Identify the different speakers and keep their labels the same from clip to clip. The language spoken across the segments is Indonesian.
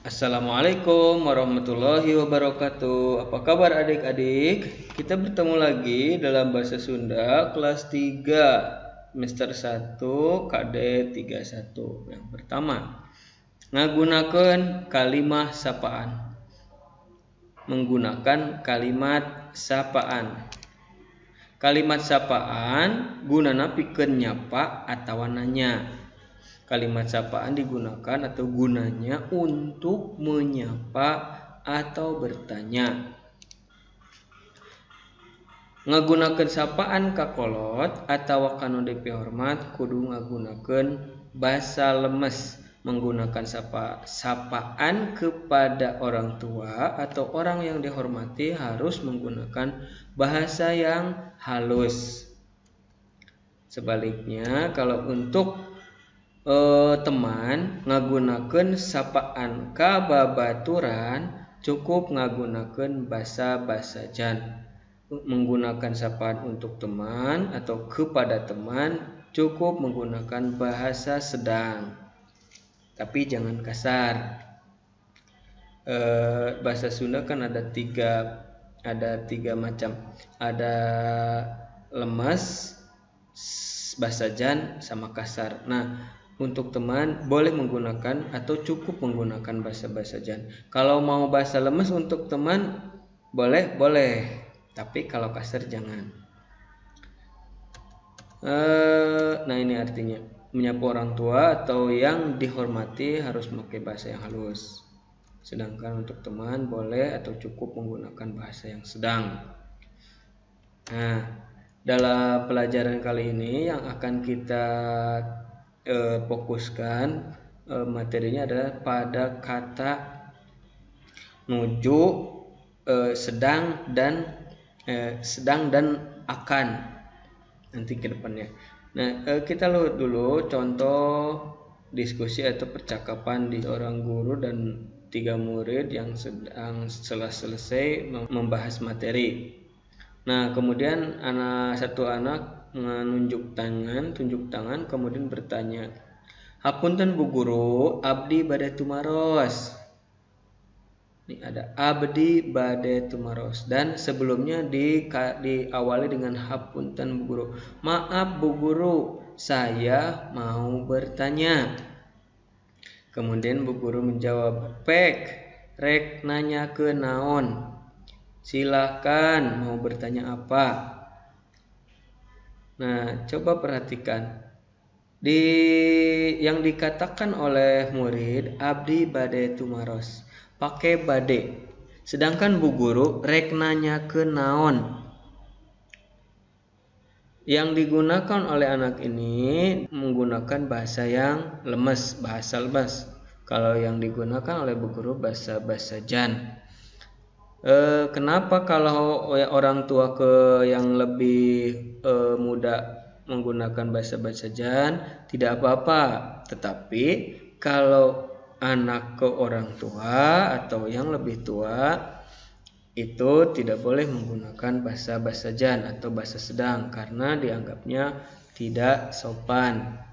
Speaker 1: Assalamualaikum warahmatullahi wabarakatuh. Apa kabar adik-adik? Kita bertemu lagi dalam bahasa Sunda kelas 3 semester 1 KD 31. Yang pertama, ngagunakeun kalimah sapaan. Menggunakan kalimat sapaan. Kalimat sapaan gunana pikeun nyapa atawa nanya. Kalimat sapaan digunakan atau gunanya untuk menyapa atau bertanya. Ngagunakeun sapaan ka kolot atawa kanu depi hormat kudu ngagunakeun basa lemes. Menggunakan sapaan kepada orang tua atau orang yang dihormati harus menggunakan bahasa yang halus. Sebaliknya kalau untuk teman ngagunakeun sapaan ka babaturan cukup ngagunakeun basa jan. Menggunakan sapaan untuk teman atau kepada teman cukup menggunakan bahasa sedang, tapi jangan kasar. Bahasa Sunda kan ada tiga macam, ada lemes, bahasa jan, sama kasar. Nah, untuk teman boleh menggunakan atau cukup menggunakan bahasa jan. Kalau mau bahasa lemes untuk teman boleh, tapi kalau kasar jangan. Nah, ini artinya menyapa orang tua atau yang dihormati harus memakai bahasa yang halus. Sedangkan untuk teman boleh atau cukup menggunakan bahasa yang sedang. Nah, dalam pelajaran kali ini yang akan kita fokuskan materinya adalah pada kata nuju, sedang dan akan nanti ke depannya. Nah, kita lihat dulu contoh diskusi atau percakapan di seorang guru dan 3 murid yang sedang selesai membahas materi. Nah, kemudian satu anak tunjuk tangan kemudian bertanya, "Hapunten Bu Guru, abdi bade tumaros." Ini ada abdi bade tumaros dan sebelumnya diawali dengan hapunten Bu Guru. "Maaf Bu Guru, saya mau bertanya." Kemudian Bu Guru menjawab, "Rek nanya ke naon? Silahkan, mau bertanya apa?" Nah, coba perhatikan yang dikatakan oleh murid abdi bade tumaros, pakai bade. Sedangkan Bu Guru rek nanya ke naon. Yang digunakan oleh anak ini menggunakan bahasa yang lemes, bahasa lemes. Kalau yang digunakan oleh Bu Guru bahasa jan. Kenapa kalau orang tua ke yang lebih muda menggunakan bahasa jan tidak apa-apa, tetapi kalau anak ke orang tua atau yang lebih tua itu tidak boleh menggunakan bahasa jan atau bahasa sedang karena dianggapnya tidak sopan.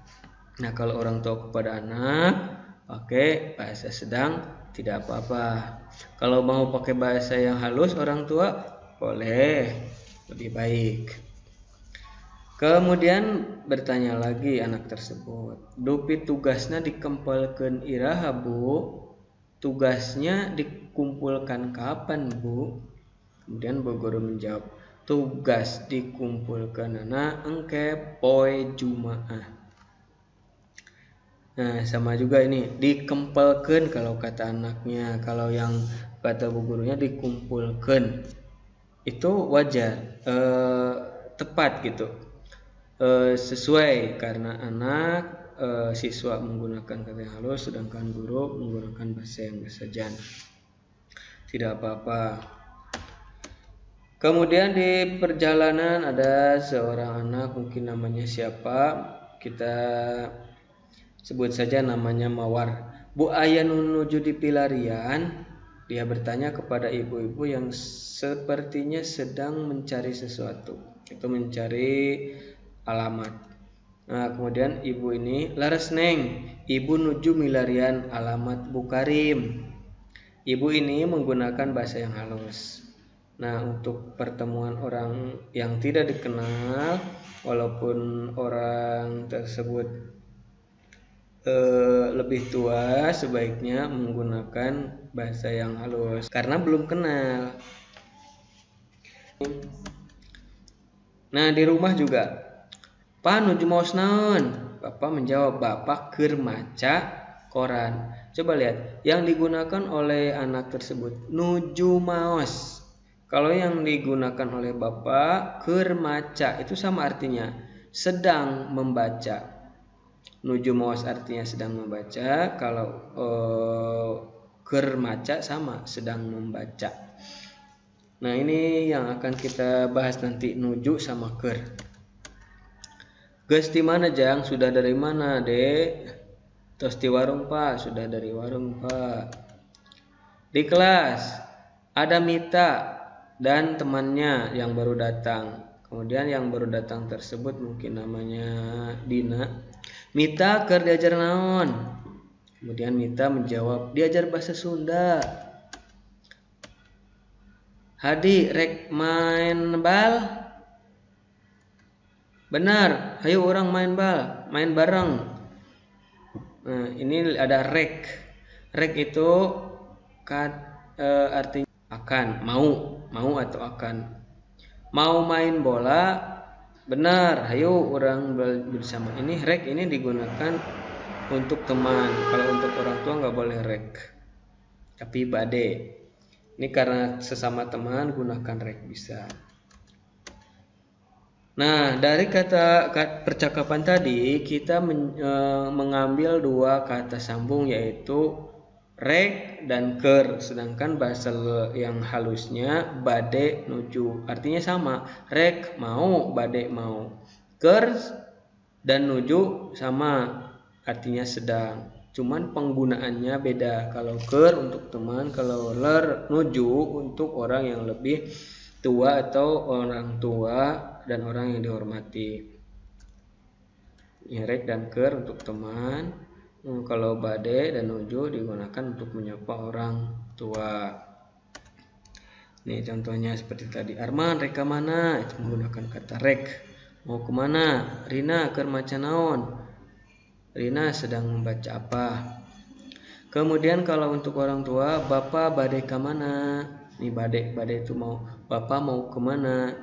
Speaker 1: Nah, kalau orang tua kepada anak pakai bahasa sedang tidak apa-apa. Kalau mau pakai bahasa yang halus orang tua boleh, lebih baik. Kemudian bertanya lagi anak tersebut, "Dupi tugasnya dikempelkeun iraha Bu? Tugasnya dikumpulkan kapan Bu?" Kemudian Bu Guru menjawab, "Tugas dikumpulkan anak engke poe Jumaah." Nah, sama juga ini dikempelkeun kalau kata anaknya, kalau yang kata Bu Gurunya dikumpulkeun. Itu wajar, tepat gitu. Sesuai karena anak siswa menggunakan kata yang halus sedangkan guru menggunakan bahasa yang jan. Tidak apa-apa. Kemudian di perjalanan ada seorang anak, mungkin namanya siapa, kita sebut saja namanya Mawar. "Bu, aya nuju di pilarian?" Dia bertanya kepada ibu-ibu yang sepertinya sedang mencari sesuatu, itu mencari alamat. Nah, kemudian ibu ini, "Laras Neng, ibu nuju milarian alamat Bu Karim." Ibu ini menggunakan bahasa yang halus. Nah, untuk pertemuan orang yang tidak dikenal, walaupun orang tersebut lebih tua, sebaiknya menggunakan bahasa yang halus karena belum kenal. Nah, di rumah juga, "Pa nuju maos naon?" Bapak menjawab, "Bapak keur maca koran." Coba lihat, yang digunakan oleh anak tersebut nuju maos. Kalau yang digunakan oleh Bapak keur maca, itu sama artinya sedang membaca. Nuju maos artinya sedang membaca, kalau keur maca sama sedang membaca. Nah, ini yang akan kita bahas nanti, nuju sama keur. Geus di mana Jang? Sudah dari mana, Dek? Tos di warung, Pak. Sudah dari warung, Pak. Di kelas ada Mita dan temannya yang baru datang. Kemudian yang baru datang tersebut mungkin namanya Dina. "Mita keur diajar naon?" Kemudian Mita menjawab, "Diajar bahasa Sunda." "Hadi rek main bal?" "Benar, ayo orang main bal, main bareng." Nah, ini ada rek. Rek itu artinya akan, mau atau akan. Mau main bola? Benar, ayo orang bersama. Ini rek ini digunakan untuk teman. Kalau untuk orang tua nggak boleh rek, tapi bade. Ini karena sesama teman gunakan rek bisa. Nah, dari kata percakapan tadi kita mengambil dua kata sambung, yaitu rek dan ker. Sedangkan bahasa yang halusnya bade nuju, artinya sama, rek mau, bade mau. Ker dan nuju sama, artinya sedang, cuman penggunaannya beda. Kalau ker untuk teman, kalau nuju untuk orang yang lebih tua atau orang tua dan orang yang dihormati. Rek dan ker untuk teman, kalau bade dan nuju digunakan untuk menyapa orang tua. Nih contohnya seperti tadi, "Arman rek ka mana?" Itu menggunakan kata rek. "Mau kemana?" "Rina keur maca naon?" Rina sedang membaca apa. Kemudian kalau untuk orang tua, "Bapak bade ka mana?" Nih bade itu mau, Bapak mau kemana?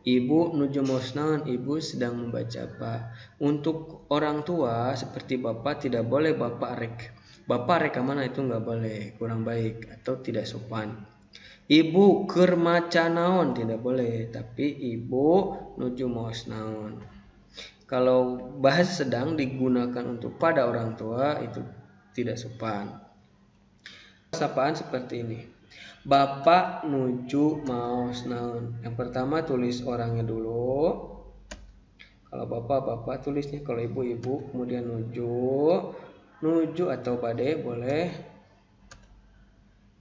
Speaker 1: "Ibu nuju maos naon?" Ibu sedang membaca apa. Untuk orang tua seperti Bapak tidak boleh Bapak rek. Bapak rek ka mana, itu nggak boleh, kurang baik atau tidak sopan. "Ibu keur maca naon?" Tidak boleh, tapi Ibu nuju maos naon. Kalau bahasa sedang digunakan untuk pada orang tua itu tidak sopan. Sapaan seperti ini, "Bapak nuju maos naon." Yang pertama tulis orangnya dulu. Kalau bapak tulisnya, kalau ibu, kemudian nuju atau bade boleh.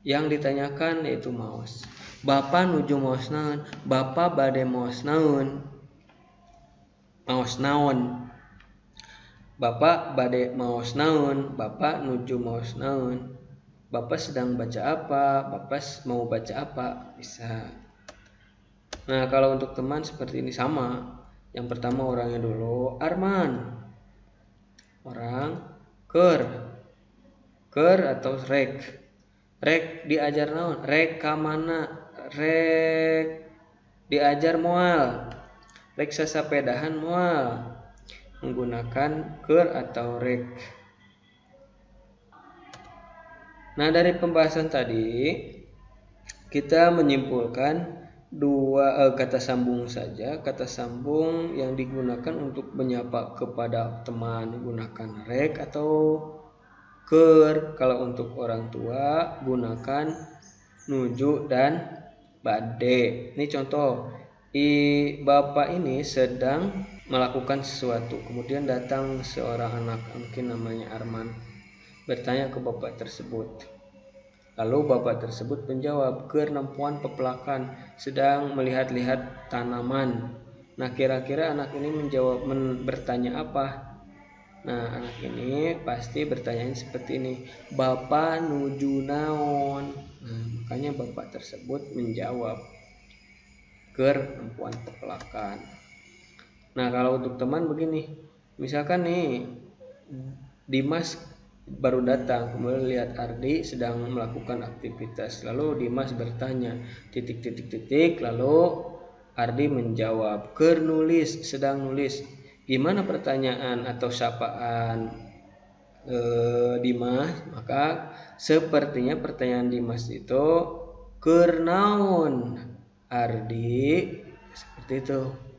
Speaker 1: Yang ditanyakan yaitu maos. "Bapak nuju maos naon?" "Bapak bade maos naon." Maos naon. "Bapak bade maos naon." "Bapak nuju maos naon." "Bapak sedang baca apa?" "Bapak mau baca apa?" Bisa. Nah, kalau untuk teman seperti ini sama. Yang pertama orangnya dulu, Arman. Orang, ker atau rek. Rek diajar naon? Rek ka mana? Rek diajar moal. Rek sasapedahan moal. Menggunakan ker atau rek. Nah, dari pembahasan tadi kita menyimpulkan dua kata sambung saja. Kata sambung yang digunakan untuk menyapa kepada teman gunakan rek atau ker. Kalau untuk orang tua gunakan nuju dan bade. Ini contoh, bapak ini sedang melakukan sesuatu, kemudian datang seorang anak, mungkin namanya Arman, bertanya ke bapak tersebut. Lalu bapak tersebut menjawab, "Keur nempuan pepelakan, sedang melihat-lihat tanaman." Nah, kira-kira anak ini bertanya apa? Nah, anak ini pasti bertanya seperti ini, Bapak nuju naon? Nah, makanya bapak tersebut menjawab, ker perempuan tepelakan. Nah, kalau untuk teman begini, misalkan nih Dimas baru datang, kemudian lihat Ardi sedang melakukan aktivitas, lalu Dimas bertanya titik, lalu Ardi menjawab, ker nulis, sedang nulis. Gimana pertanyaan atau sapaan Dimas? Maka sepertinya pertanyaan Dimas itu, keur naon Ardi, seperti itu.